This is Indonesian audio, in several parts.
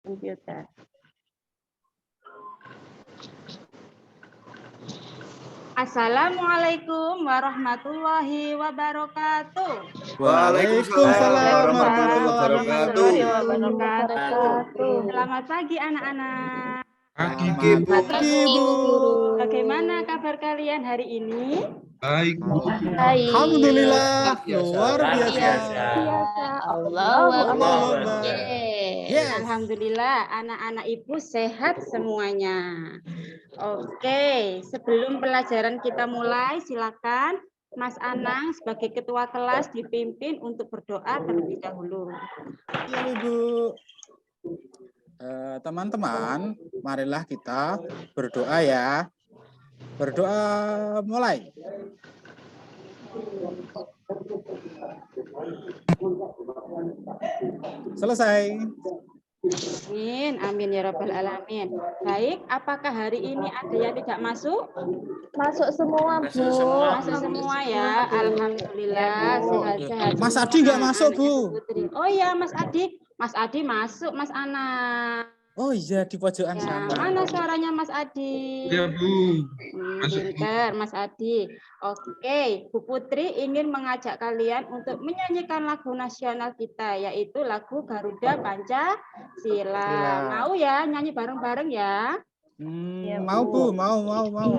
Komputer. Assalamualaikum warahmatullahi wabarakatuh. Waalaikumsalam warahmatullahi wabarakatuh. Selamat pagi anak-anak. Pagi, Bu. Bagaimana kabar kalian hari ini? Baik, Bu. Alhamdulillah, luar biasa. Allahu Akbar. Yes. Alhamdulillah, anak-anak Ibu sehat semuanya. Oke, sebelum pelajaran kita mulai, silakan Mas Anang sebagai ketua kelas dipimpin untuk berdoa terlebih dahulu. Ya, Ibu. Teman-teman, marilah kita berdoa ya. Berdoa mulai. Selesai. Amin, amin ya rabbal alamin. Baik, apakah hari ini ada yang tidak masuk? Masuk semua, Bu. Masuk semua ya. Alhamdulillah, sehat-sehat. Mas semua Adi nggak masuk, anak-anak Bu. Ibu Putri. Oh iya, Mas Adi. Mas Adi masuk, Mas Anak. Oh iya, di pojokan Ya, sana. mana suaranya Mas Adi? Ya, Bu. Pinter, Mas Adi. Oke, Bu Putri ingin mengajak kalian untuk menyanyikan lagu nasional kita, yaitu lagu Garuda Pancasila. Mau ya, nyanyi bareng-bareng ya? Mau, Bu, mau.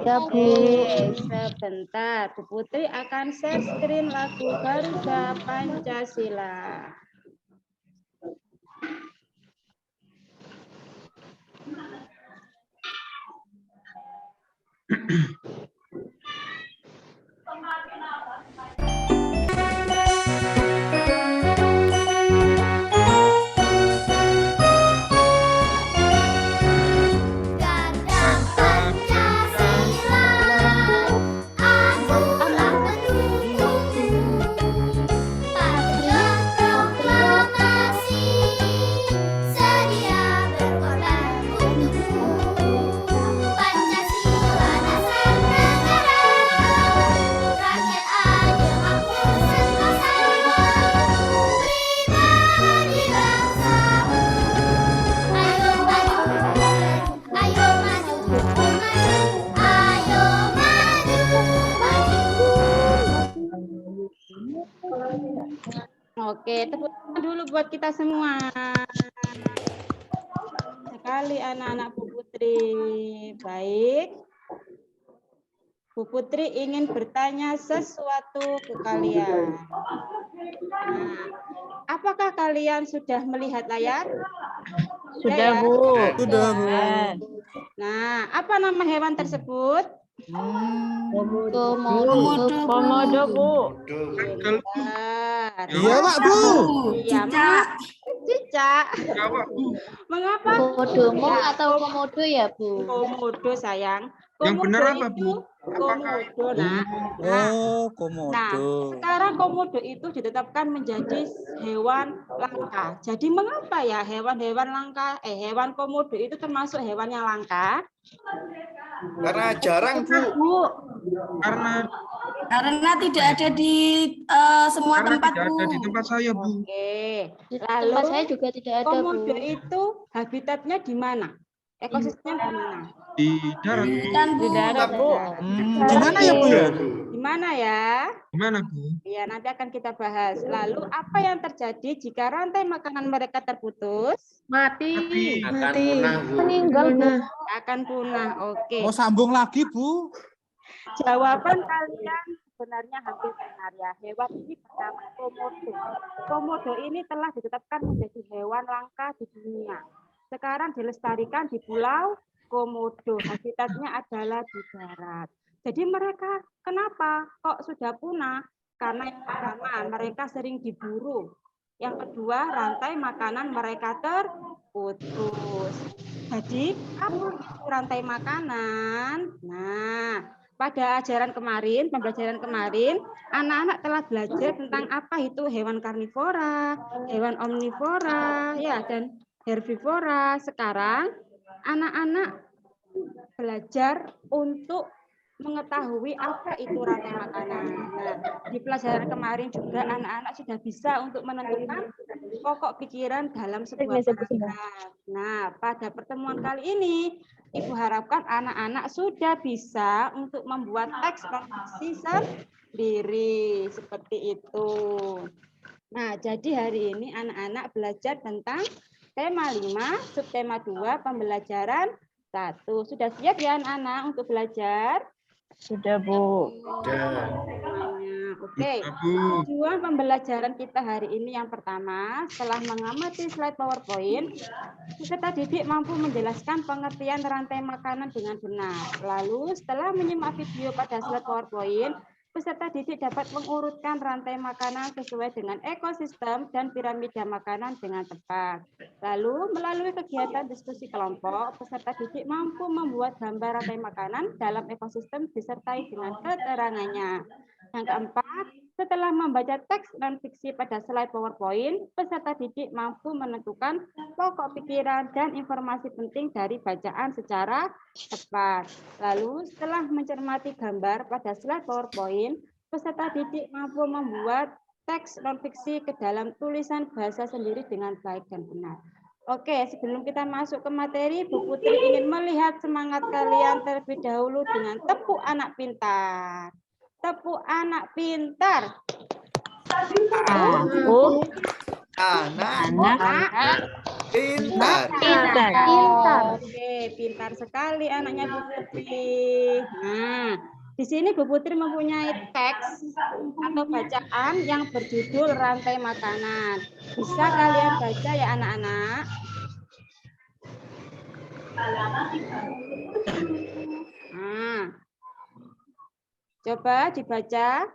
Iya, Bu. Oke, sebentar. Bu Putri akan share screen lagu Garuda Pancasila. Oke, tepuk tangan dulu buat kita semua. Sekali anak-anak Bu Putri. Baik. Bu Putri ingin bertanya sesuatu ke kalian. Nah, apakah kalian sudah melihat layar? Sudah, Bu. Sudah, Bu. Nah, apa nama hewan tersebut? Komodo, Bu. Bentar. Iya, Pak, Bu. Iya, cicak. Mengapa? Komodo atau komodo ya, Bu? Komodo, sayang. Yang Komodo benar apa, itu Bu? komodo, nak. Oh, Nah, komodo. sekarang komodo itu ditetapkan menjadi hewan langka. Jadi mengapa ya hewan komodo itu termasuk hewan yang langka? Karena jarang, Bu. Karena tidak ada di semua Karena tempat, tidak ada di Bu. tempat saya, Bu. Oke. Di Lalu tempat saya juga tidak ada, Bu. komodo itu habitatnya di mana? Ekosistemnya di mana? Di darat. Dan Bu, Di mana ya, Bu ya? Di mana ya? Di mana, Bu? Ya, nanti akan kita bahas. Lalu apa yang terjadi jika rantai makanan mereka terputus? mati. Meninggal, Bu. Akan punah. Oke. Mau sambung lagi, Bu? Jawaban kalian sebenarnya hampir benar ya. Hewan ini bernama komodo. Komodo ini telah ditetapkan menjadi hewan langka di dunia. Sekarang dilestarikan di Pulau Komodo. Habitatnya adalah di darat. Jadi mereka kenapa kok sudah punah? Karena yang pertama mereka sering diburu. Yang kedua rantai makanan mereka terputus. Jadi apa itu rantai makanan? Nah, pada pembelajaran kemarin, anak-anak telah belajar tentang apa itu hewan karnivora, hewan omnivora, ya, dan herbivora. Sekarang anak-anak belajar untuk mengetahui apa itu rantai makanan. Nah, di pelajaran kemarin juga anak-anak sudah bisa untuk menentukan pokok pikiran dalam sebuah paragraf. Nah, pada pertemuan kali ini, Ibu harapkan anak-anak sudah bisa untuk membuat teks non-fiksi sendiri, seperti itu. Nah, jadi hari ini anak-anak belajar tentang tema 5, subtema 2, pembelajaran 1. Sudah siap ya anak-anak untuk belajar? Sudah, Bu. Dan Semuanya. Oke. Bu. Tujuan pembelajaran kita hari ini yang pertama, setelah mengamati slide PowerPoint, peserta didik mampu menjelaskan pengertian rantai makanan dengan benar. Lalu, setelah menyimak video pada slide PowerPoint, peserta didik dapat mengurutkan rantai makanan sesuai dengan ekosistem dan piramida makanan dengan tepat. Lalu, melalui kegiatan diskusi kelompok, peserta didik mampu membuat gambar rantai makanan dalam ekosistem disertai dengan keterangannya. Yang keempat, setelah membaca teks non-fiksi pada slide PowerPoint, peserta didik mampu menentukan pokok pikiran dan informasi penting dari bacaan secara tepat. Lalu, setelah mencermati gambar pada slide PowerPoint, peserta didik mampu membuat teks non-fiksi ke dalam tulisan bahasa sendiri dengan baik dan benar. Oke, sebelum kita masuk ke materi, Bu Putri ingin melihat semangat kalian terlebih dahulu dengan tepuk anak pintar. Tepuk anak pintar. anak pintar. Oke, pintar sekali anaknya Bu Putri. Nah, di sini Bu Putri mempunyai teks atau bacaan yang berjudul rantai makanan. Bisa kalian baca ya anak-anak? Nah, coba dibaca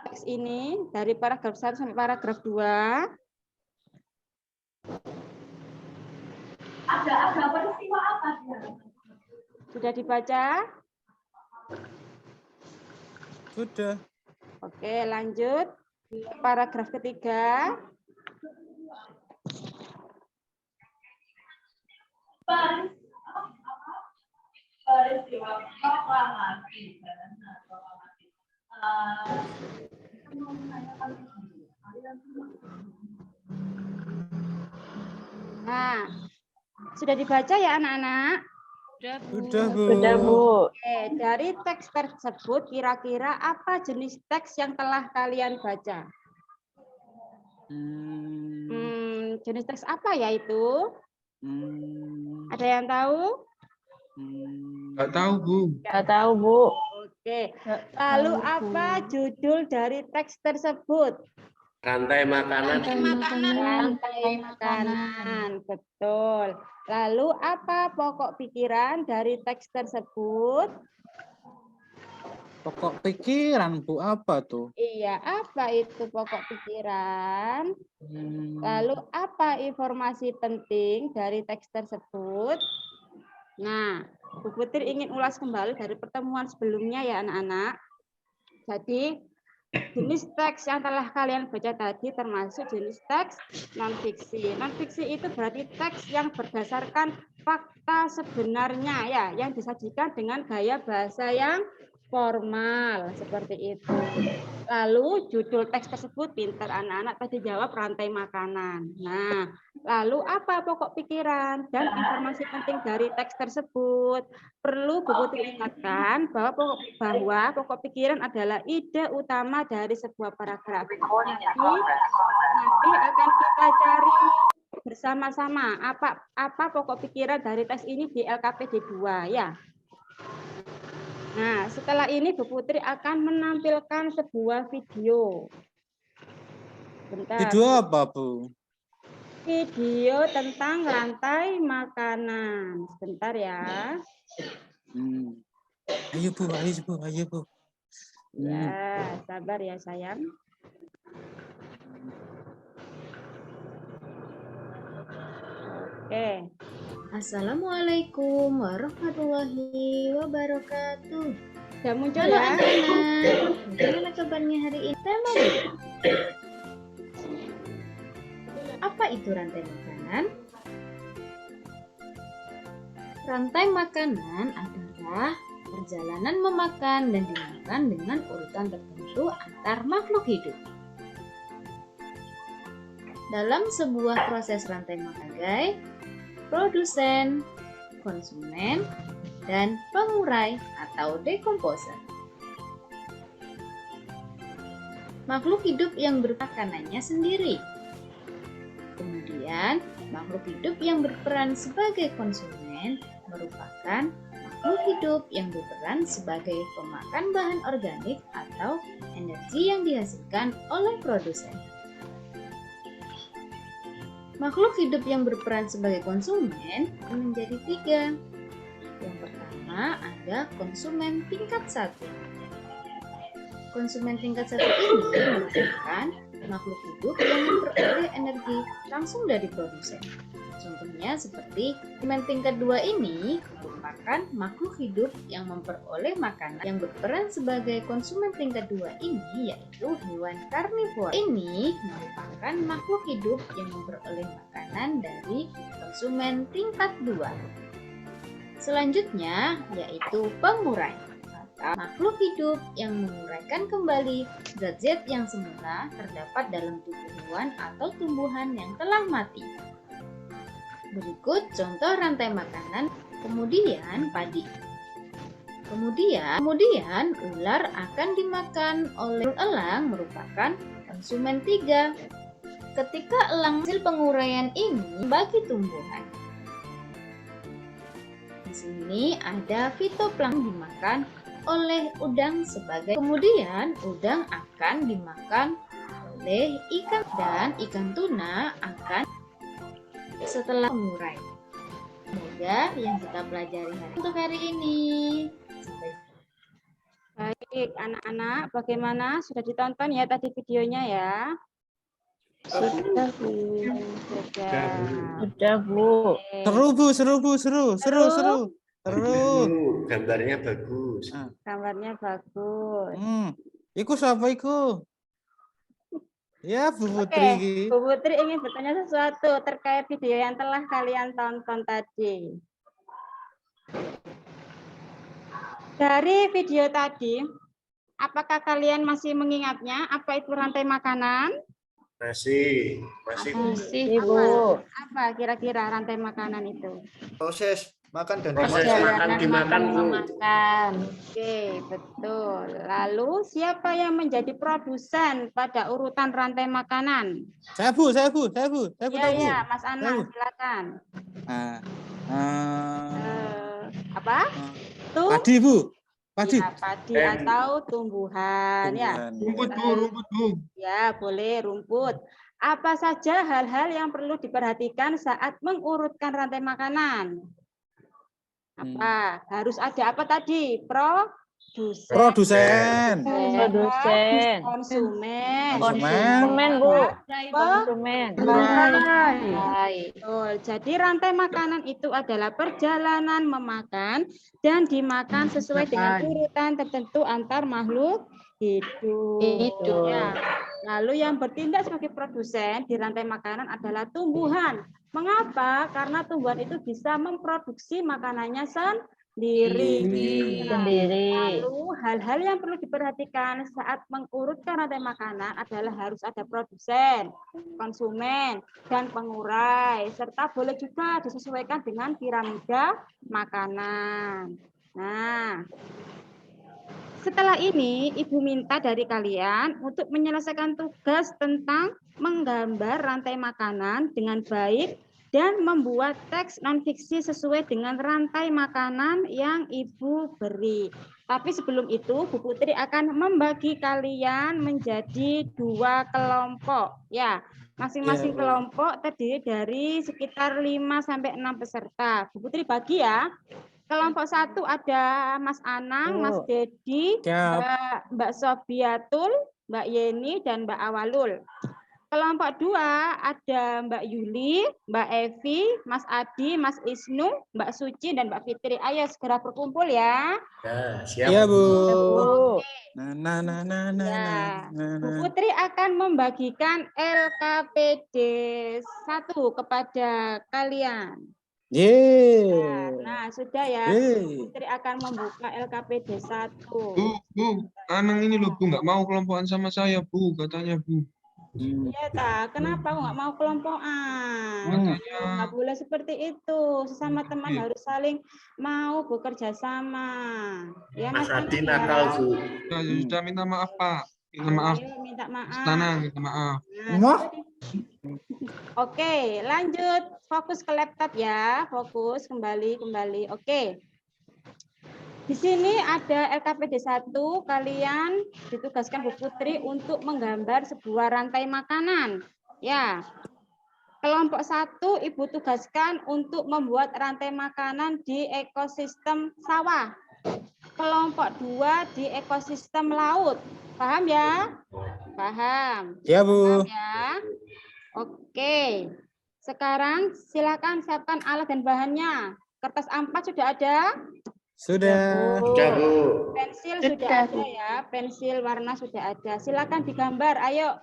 teks ini dari paragraf 1 sampai paragraf 2. Ada peristiwa apa? Sudah dibaca? Sudah. Oke, lanjut. Paragraf ketiga. Peristiwa proklamasi. Nah, sudah dibaca ya anak-anak? Sudah, Bu. Sudah, Bu. Oke, dari teks tersebut kira-kira apa jenis teks yang telah kalian baca? Jenis teks apa ya itu? Ada yang tahu? Nggak tahu, Bu. Nggak tahu, Bu. Oke. Lalu apa judul dari teks tersebut? Rantai makanan. Rantai makanan. Betul. Lalu apa pokok pikiran dari teks tersebut? Pokok pikiran, Bu, apa tuh? Iya, apa itu pokok pikiran? Lalu apa informasi penting dari teks tersebut? Nah, Bu Putri ingin ulas kembali dari pertemuan sebelumnya ya anak-anak. Jadi, jenis teks yang telah kalian baca tadi termasuk jenis teks non-fiksi. Non-fiksi itu berarti teks yang berdasarkan fakta sebenarnya ya, yang disajikan dengan gaya bahasa yang formal seperti itu. Lalu judul teks tersebut pintar anak-anak tadi jawab rantai makanan. Nah, lalu apa pokok pikiran dan informasi penting dari teks tersebut? Perlu Bu Putri ingatkan bahwa pokok pikiran adalah ide utama dari sebuah paragraf. Nanti akan kita cari bersama-sama apa pokok pikiran dari teks ini di LKPD 2 ya. Nah, setelah ini Bu Putri akan menampilkan sebuah video. Bentar. Video apa, Bu? Video tentang rantai makanan. Sebentar ya. Ayo, Bu, ayo, Bu, ayo, Bu. Ya, sabar ya sayang. Oke. Assalamualaikum warahmatullahi wabarakatuh. Sudah muncul Halo ya? anak-anak, bagaimana kabarnya hari ini? Tema apa itu rantai makanan? Rantai makanan adalah perjalanan memakan dan dimakan dengan urutan tertentu antar makhluk hidup. Dalam sebuah proses rantai makanan, produsen, konsumen, dan pengurai atau dekomposer. Makhluk hidup yang bermakanannya sendiri. Kemudian, makhluk hidup yang berperan sebagai konsumen merupakan makhluk hidup yang berperan sebagai pemakan bahan organik atau energi yang dihasilkan oleh produsen. Makhluk hidup yang berperan sebagai konsumen menjadi 3. Yang pertama ada konsumen tingkat 1. Konsumen tingkat 1 ini merupakan makhluk hidup yang memperoleh energi langsung dari produsen. Contohnya seperti konsumen tingkat 2 ini merupakan makhluk hidup yang memperoleh makanan. Yang berperan sebagai konsumen tingkat 2 ini yaitu hewan karnivora. Ini merupakan makhluk hidup yang memperoleh makanan dari konsumen tingkat 2. Selanjutnya yaitu pengurai. Makhluk hidup yang menguraikan kembali zat-zat yang semula terdapat dalam tubuh hewan atau tumbuhan yang telah mati. Berikut contoh rantai makanan, kemudian padi. Kemudian ular akan dimakan oleh elang merupakan konsumen 3. Ketika elang hasil penguraian ini bagi tumbuhan. Di sini ada fitoplankton dimakan oleh udang sebagai, kemudian udang akan dimakan oleh ikan dan ikan tuna akan setelah mengurai. Semoga yang kita pelajari untuk hari ini. Baik, anak-anak, bagaimana? Sudah ditonton ya tadi videonya ya? Sudah, Bu. Sudah. Sudah, Bu. Oke. Seru Bu, seru. Seru. Gambarnya bagus. Gambarnya bagus. Iku siapa iku? Ya, Bu Oke, Putri. Bu Putri ingin bertanya sesuatu terkait video yang telah kalian tonton tadi. Dari video tadi, apakah kalian masih mengingatnya apa itu rantai makanan? Masih. Masih, Bu. Apa kira-kira rantai makanan itu? Proses makan dan Proses dimakan. dimakan, Bu. Makan. Oke, betul. Lalu siapa yang menjadi produsen pada urutan rantai makanan? Saya Bu. Iya, tahu, Bu. iya, Mas Anang, Tahu. silakan. Apa? Padi, Bu. Padi. Ya, padi atau tumbuhan. Ya, Rumput, Bu. ya, boleh rumput. Apa saja hal-hal yang perlu diperhatikan saat mengurutkan rantai makanan? Apa? Harus ada apa tadi? Produsen. Konsumen. Konsumen, Bu. Konsumen. Baik. Betul. Jadi rantai makanan itu adalah perjalanan memakan dan dimakan sesuai dengan urutan tertentu antar makhluk hidup. Ya. Lalu yang bertindak sebagai produsen di rantai makanan adalah tumbuhan. Mengapa? Karena tumbuhan itu bisa memproduksi makanannya sendiri. Lalu hal-hal yang perlu diperhatikan saat mengurutkan rantai makanan adalah harus ada produsen, konsumen, dan pengurai. Serta boleh juga disesuaikan dengan piramida makanan. Nah, setelah ini Ibu minta dari kalian untuk menyelesaikan tugas tentang menggambar rantai makanan dengan baik dan membuat teks non-fiksi sesuai dengan rantai makanan yang Ibu beri. Tapi sebelum itu, Bu Putri akan membagi kalian menjadi 2 kelompok. Ya, masing-masing kelompok terdiri dari sekitar 5-6 peserta. Bu Putri bagi ya. Kelompok 1 ada Mas Anang, Mas Dedi, Mbak Sobiatul, Mbak Yeni, dan Mbak Awalul. Kelompok 2 ada Mbak Yuli, Mbak Evi, Mas Adi, Mas Isnu, Mbak Suci, dan Mbak Fitri. Ayo segera berkumpul ya. Ya, siap. Iya, Bu. Bu Putri akan membagikan LKPD 1 kepada kalian. Yeay. Nah, sudah ya. Eh, Putri akan membuka LKPD 1. Bu, Anang ini loh Bu, nggak mau kelompokan sama saya Bu, katanya Bu. Iya tak, kenapa aku nggak mau kelompokan? Katanya, Nggak boleh seperti itu. Sesama teman Iya. harus saling mau bekerja sama. Ya Mas Mas Adi Anang nakal, ya. Bu. ya, sudah minta maaf Pak. Minta maaf. Ayo minta maaf. Tanang, minta maaf. Nah, Wah. Oke, lanjut. Fokus ke laptop ya. Fokus kembali. Oke. Di sini ada LKPD 1, kalian ditugaskan Bu Putri untuk menggambar sebuah rantai makanan. Ya. Kelompok 1 Ibu tugaskan untuk membuat rantai makanan di ekosistem sawah. Kelompok 2 di ekosistem laut. Paham ya? Paham. ya Bu. Paham ya? Oke. Sekarang silakan siapkan alat dan bahannya. Kertas A4 sudah ada? Sudah. Sudah, Bu. Pensil Sudah, sudah ada ya, pensil warna sudah ada. Silakan digambar, ayo.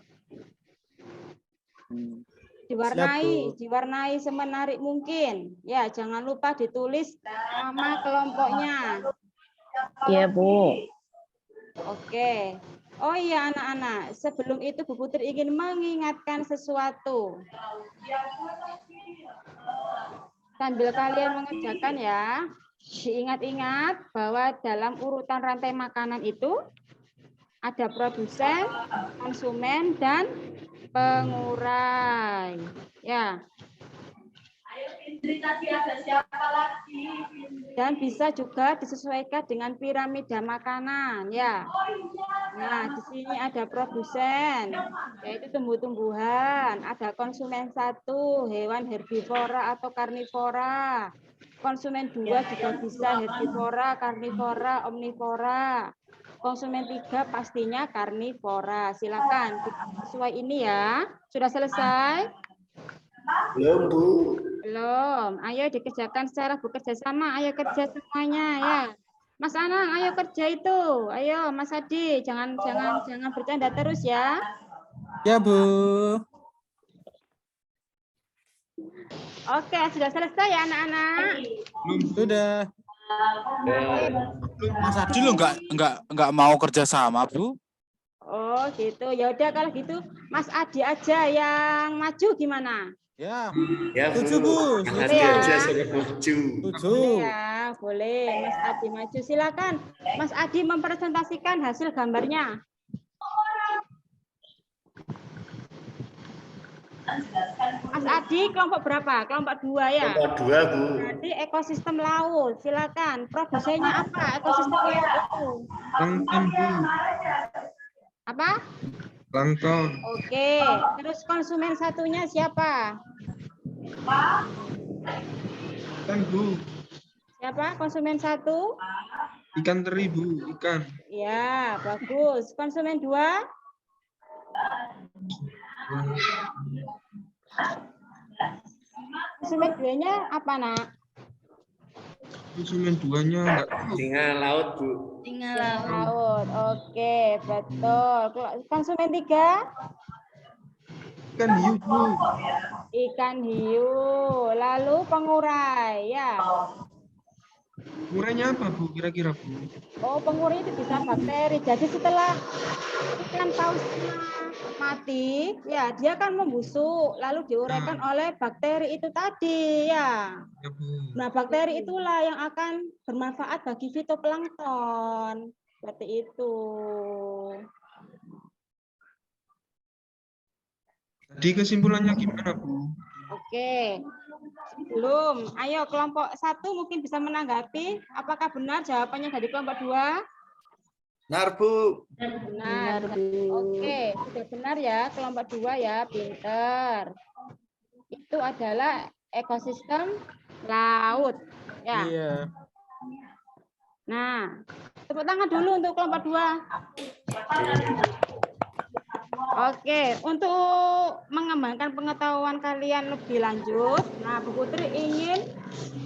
Siap, Bu. Diwarnai semenarik mungkin. Ya, jangan lupa ditulis nama kelompoknya. Iya, Bu. Oke. Oh iya anak-anak, sebelum itu Bu Putri ingin mengingatkan sesuatu. Sambil kalian mengerjakan ya, diingat-ingat bahwa dalam urutan rantai makanan itu ada produsen, konsumen, dan pengurai. Ya. Tadi ada siapa lagi? Dan bisa juga disesuaikan dengan piramida makanan, ya. Nah, di sini ada produsen, yaitu tumbuh-tumbuhan. Ada konsumen 1, hewan herbivora atau karnivora. Konsumen 2 juga bisa herbivora, karnivora, omnivora. Konsumen 3 pastinya karnivora. Silakan sesuai ini ya. Sudah selesai? Belum, Bu. Belum. Ayo dikerjakan secara bekerja sama. Ayo kerja semuanya ya. Mas Anang, ayo kerja itu. Ayo Mas Adi, jangan bercanda terus ya. Ya Bu. Oke, sudah selesai ya anak-anak. Sudah. Mas Adi lo nggak mau kerja sama, Bu? Oh, gitu. Ya udah kalau gitu Mas Adi aja yang maju gimana? Ya. Ya, Bu. Setuju, Bu. Mas Setuju Adi ya. aja suruh maju. Setuju. Boleh ya, boleh. Mas Adi maju. Silakan. Mas Adi mempresentasikan hasil gambarnya. Mas Adi kelompok berapa? Kelompok 2 ya? Kelompok 2, Bu. Berarti ekosistem laut. Silakan. Produsennya apa? Ekosistem laut itu. Plankton Bu, Apa? plankton. Oke. Terus konsumen satunya siapa? Ikan Bu, Siapa? Konsumen 1? ikan teri Bu, ikan. Ya, bagus. Konsumen 2? Konsumen 2-nya apa, Nak? Konsumen 2-nya nggak tahu. Singa laut, Bu. Laut. Oke, betul. Konsumen 3? Ikan hiu Bu, Ikan hiu. Lalu pengurai, ya. murahnya apa Bu kira-kira Bu? Oh, pengurai itu bisa bakteri. Jadi setelah ikan pausnya mati, ya dia kan membusuk, lalu diuraikan oleh bakteri itu tadi, ya. Ya Bu. Nah, bakteri itulah yang akan bermanfaat bagi fitoplankton. Seperti itu. Tadi kesimpulannya gimana Bu? Oke. Belum. Ayo kelompok 1 mungkin bisa menanggapi. Apakah benar jawabannya dari kelompok 2? Benar, Bu. Benar. Oke, sudah benar ya kelompok 2 ya, pinter. Itu adalah ekosistem laut. Ya. Iya. Nah, tepuk tangan dulu untuk kelompok 2. Oke, untuk mengembangkan pengetahuan kalian lebih lanjut, nah Bu Putri ingin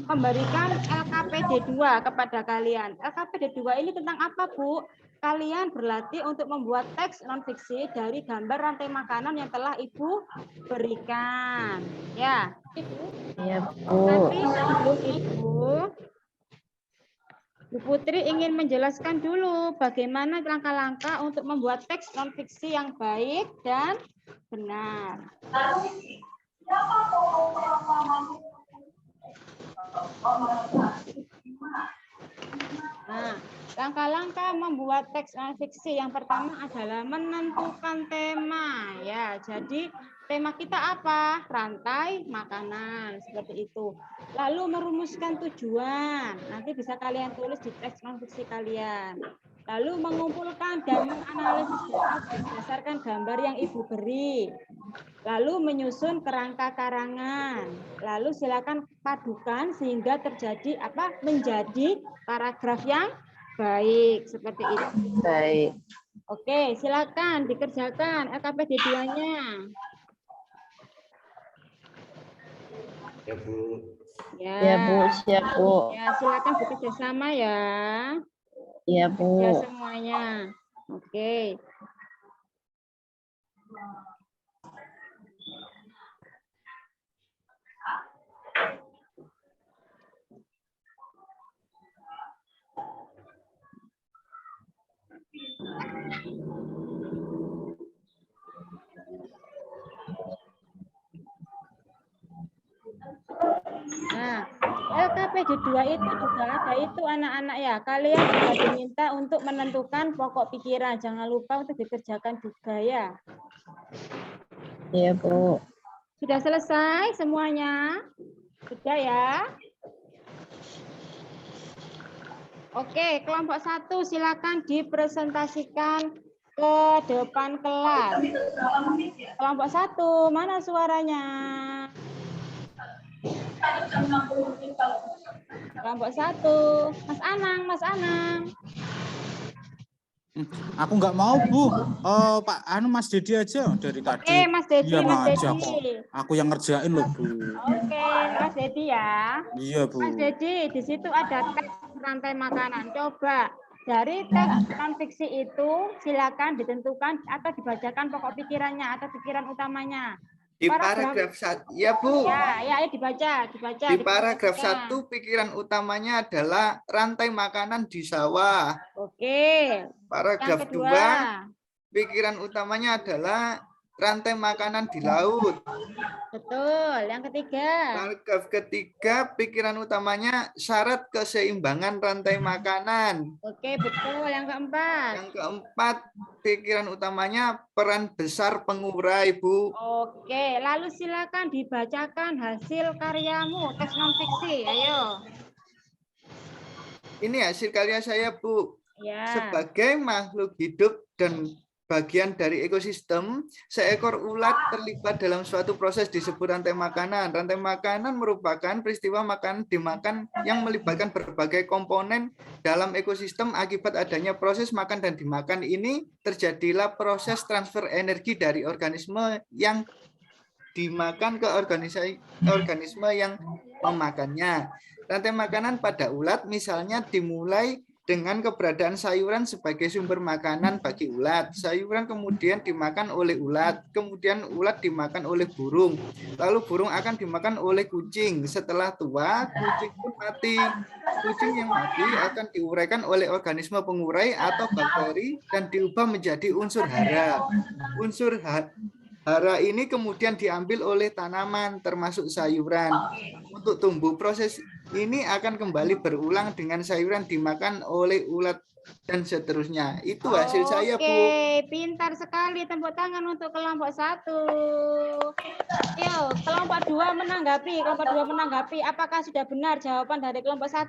memberikan LKPD 2 kepada kalian. LKPD 2 ini tentang apa, Bu? Kalian berlatih untuk membuat teks non-fiksi dari gambar rantai makanan yang telah Ibu berikan. Ya. Iya, Bu. Tapi sebelum itu, Bu Putri ingin menjelaskan dulu bagaimana langkah-langkah untuk membuat teks non-fiksi yang baik dan benar. Nah, langkah-langkah membuat teks non-fiksi yang pertama adalah menentukan tema. Ya, jadi tema kita apa? Rantai makanan, seperti itu. Lalu merumuskan tujuan. Nanti bisa kalian tulis di teks non-fiksi kalian. Lalu mengumpulkan dan menganalisis data berdasarkan gambar yang Ibu beri. Lalu menyusun kerangka karangan. Lalu silakan padukan sehingga terjadi menjadi paragraf yang baik seperti itu. Baik. Oke, silakan dikerjakan LKPD 2-nya. Ya, Bu. Ya, Bu. Siap, Bu. Ya, silakan bekerja sama ya. Ya, Bu. Ya semuanya. Oke. Nah, LKPD 2 itu juga ada itu anak-anak ya. Kalian juga diminta untuk menentukan pokok pikiran. Jangan lupa untuk dikerjakan juga ya. Iya, Bu. Sudah selesai semuanya? Sudah ya? Oke, kelompok 1 silakan dipresentasikan ke depan kelas. Kelompok 1, mana suaranya? Kelompok 1, Mas Anang, Mas Anang. Aku nggak mau, Bu. Pak Mas Dedi aja dari tadi. Oke, Mas Dedi, Diam Mas aja Dedi. kok. Aku yang ngerjain loh, Bu. Oke, Mas Dedi ya. Iya, Bu. Mas Dedi, di situ ada teks rantai makanan. Coba dari teks non-fiksi itu silakan ditentukan atau dibacakan pokok pikirannya atau pikiran utamanya. Di paragraf 1, ya Bu. Ya, dibaca. Di paragraf 1 pikiran utamanya adalah rantai makanan di sawah. Oke. Paragraf Yang kedua. 2, pikiran utamanya adalah rantai makanan di laut. Betul. Yang ketiga. Paragraf ketiga, pikiran utamanya syarat keseimbangan rantai makanan. Oke, betul. Yang keempat. Yang keempat, pikiran utamanya peran besar pengurai, Bu. Oke, lalu silakan dibacakan hasil karyamu, teks non-fiksi. Ayo. Ini hasil karya saya, Bu. Ya. Sebagai makhluk hidup dan bagian dari ekosistem, seekor ulat terlibat dalam suatu proses disebut rantai makanan. Rantai makanan merupakan peristiwa makanan dimakan yang melibatkan berbagai komponen dalam ekosistem. Akibat adanya proses makan dan dimakan ini, terjadilah proses transfer energi dari organisme yang dimakan ke organisme yang memakannya. Rantai makanan pada ulat misalnya dimulai dengan keberadaan sayuran sebagai sumber makanan bagi ulat. Sayuran kemudian dimakan oleh ulat, kemudian ulat dimakan oleh burung, lalu burung akan dimakan oleh kucing. Setelah tua, kucing pun mati. Kucing yang mati akan diuraikan oleh organisme pengurai atau bakteri dan diubah menjadi unsur hara. Unsur hara ini kemudian diambil oleh tanaman termasuk sayuran. Untuk tumbuh, proses ini akan kembali berulang dengan sayuran dimakan oleh ulat dan seterusnya. Itu hasil saya, Bu. Oke, pintar sekali. Tepuk tangan untuk kelompok 1. Yuk, kelompok 2 menanggapi. Kelompok 2 menanggapi. Apakah sudah benar jawaban dari kelompok 1?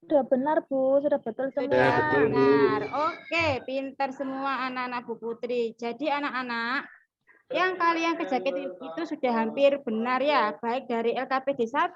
Sudah benar, Bu. Sudah betul semua. Sudah betul, Bu. Benar. Oke, pintar semua anak-anak Bu Putri. Jadi anak-anak, yang kalian kerjakan itu sudah hampir benar ya, baik dari LKPD 1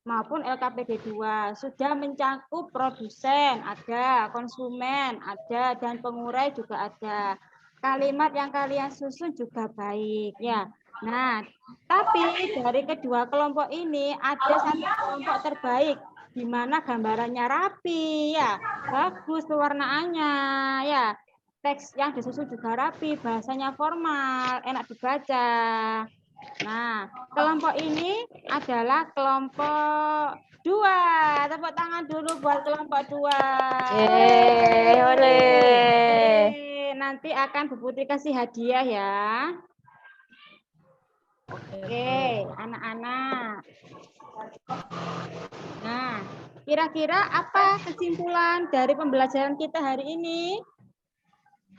maupun LKPD 2. Sudah mencakup produsen, ada, konsumen, ada, dan pengurai juga ada. Kalimat yang kalian susun juga baik ya. Nah, tapi dari kedua kelompok ini ada satu kelompok terbaik di mana gambarannya rapi ya, bagus pewarnaannya ya. Teks yang disusun juga rapi, bahasanya formal, enak dibaca. Nah, kelompok ini adalah kelompok 2. tepuk tangan dulu buat kelompok 2. Oleh. Nanti akan Bu Putri kasih hadiah ya. Oke, anak-anak. Nah, kira-kira apa kesimpulan dari pembelajaran kita hari ini?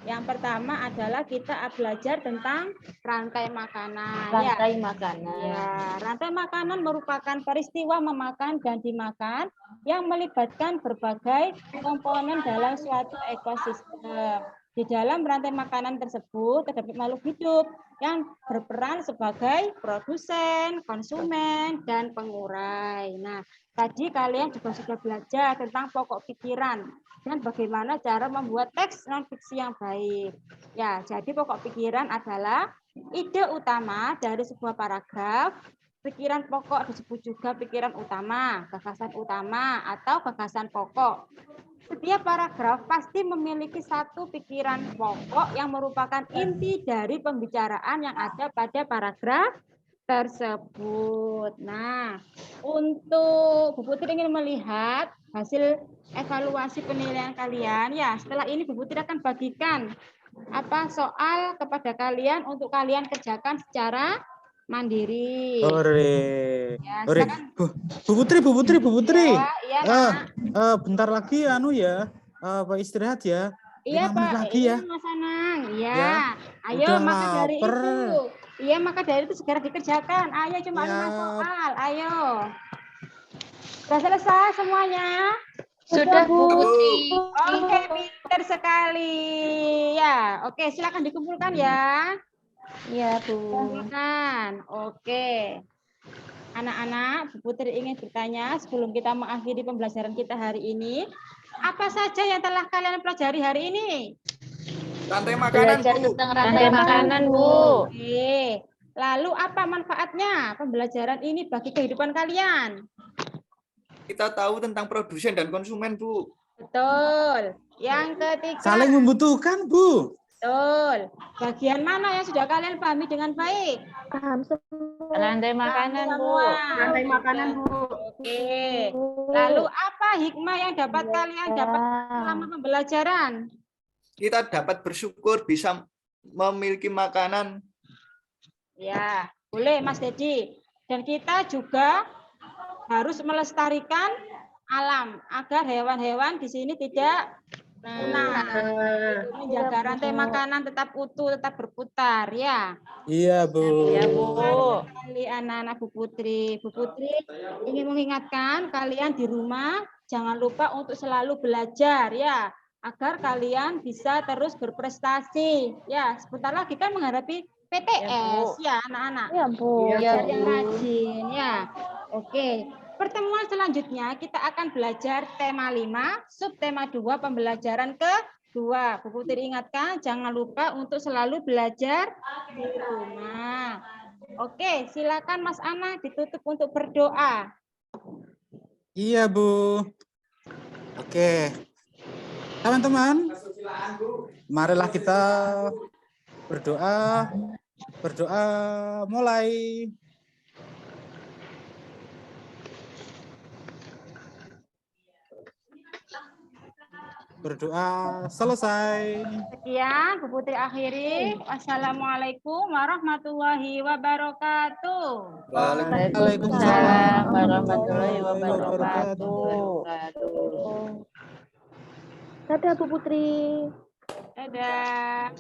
Yang pertama adalah kita belajar tentang rantai makanan. Rantai makanan. Ya, rantai makanan merupakan peristiwa memakan dan dimakan yang melibatkan berbagai komponen dalam suatu ekosistem. Di dalam rantai makanan tersebut terdapat makhluk hidup yang berperan sebagai produsen, konsumen, dan pengurai. Nah, tadi kalian juga sudah belajar tentang pokok pikiran dan bagaimana cara membuat teks non-fiksi yang baik. Ya, jadi pokok pikiran adalah ide utama dari sebuah paragraf. Pikiran pokok disebut juga pikiran utama, gagasan utama, atau gagasan pokok. Setiap paragraf pasti memiliki satu pikiran pokok yang merupakan inti dari pembicaraan yang ada pada paragraf tersebut. Nah, untuk Bu Putri ingin melihat hasil evaluasi penilaian kalian. Ya, setelah ini Bu Putri akan bagikan soal kepada kalian untuk kalian kerjakan secara mandiri. Ore. Ya, Ore. silakan. Bu Putri. Iya, Nak. Bentar lagi Pak istirahat ya. Iya 5 menit Pak, lagi iya ya. Mas Anang. Iya. Ya, Ayo udah maka dari lapar. itu. Iya maka dari itu segera dikerjakan. Ayo cuma 5 Ya. soal. Ayo. Sudah selesai semuanya? Sudah, Bu. Oke, pinter sekali. Ya, oke silakan dikumpulkan ya. Iya, Bu. Kumpulkan. Oke. Anak-anak, Bu Putri ingin bertanya sebelum kita mengakhiri pembelajaran kita hari ini. Apa saja yang telah kalian pelajari hari ini? Rantai makanan, Belajar Bu. tentang rantai makanan, Bu. Oke. Lalu apa manfaatnya pembelajaran ini bagi kehidupan kalian? Kita tahu tentang produsen dan konsumen, Bu. Betul. Yang ketiga. Saling membutuhkan, Bu. Betul. Bagian mana yang sudah kalian pahami dengan baik? Paham semua. Rantai makanan, Bu. Rantai makanan, Bu. Oke. Lalu apa hikmah yang dapat kalian dapat selama pembelajaran? Kita dapat bersyukur bisa memiliki makanan. Ya, boleh Mas Dedi. Dan kita juga harus melestarikan alam agar hewan-hewan di sini tidak punah. Menjaga rantai makanan tetap utuh, tetap berputar ya. Iya, Bu. Ya, Bu. Kali anak-anak Bu Putri. Bu Putri ingin mengingatkan kalian di rumah jangan lupa untuk selalu belajar ya, agar kalian bisa terus berprestasi. Ya, sebentar lagi kan menghadapi PTS ya anak-anak. Ya, Bu. Belajar yang rajin ya. Oke. Pertemuan selanjutnya kita akan belajar tema 5, subtema 2 pembelajaran kedua. Bu Putri ingatkan jangan lupa untuk selalu belajar di rumah. Oke, silakan Mas Ana ditutup untuk berdoa. Iya, Bu. Oke. Teman-teman, marilah kita berdoa. Berdoa mulai. Berdoa selesai. Sekian, Bu Putri akhiri. Wassalamualaikum warahmatullahi wabarakatuh. Waalaikumsalam warahmatullahi wabarakatuh. Dadah, Bu Putri. Dadah.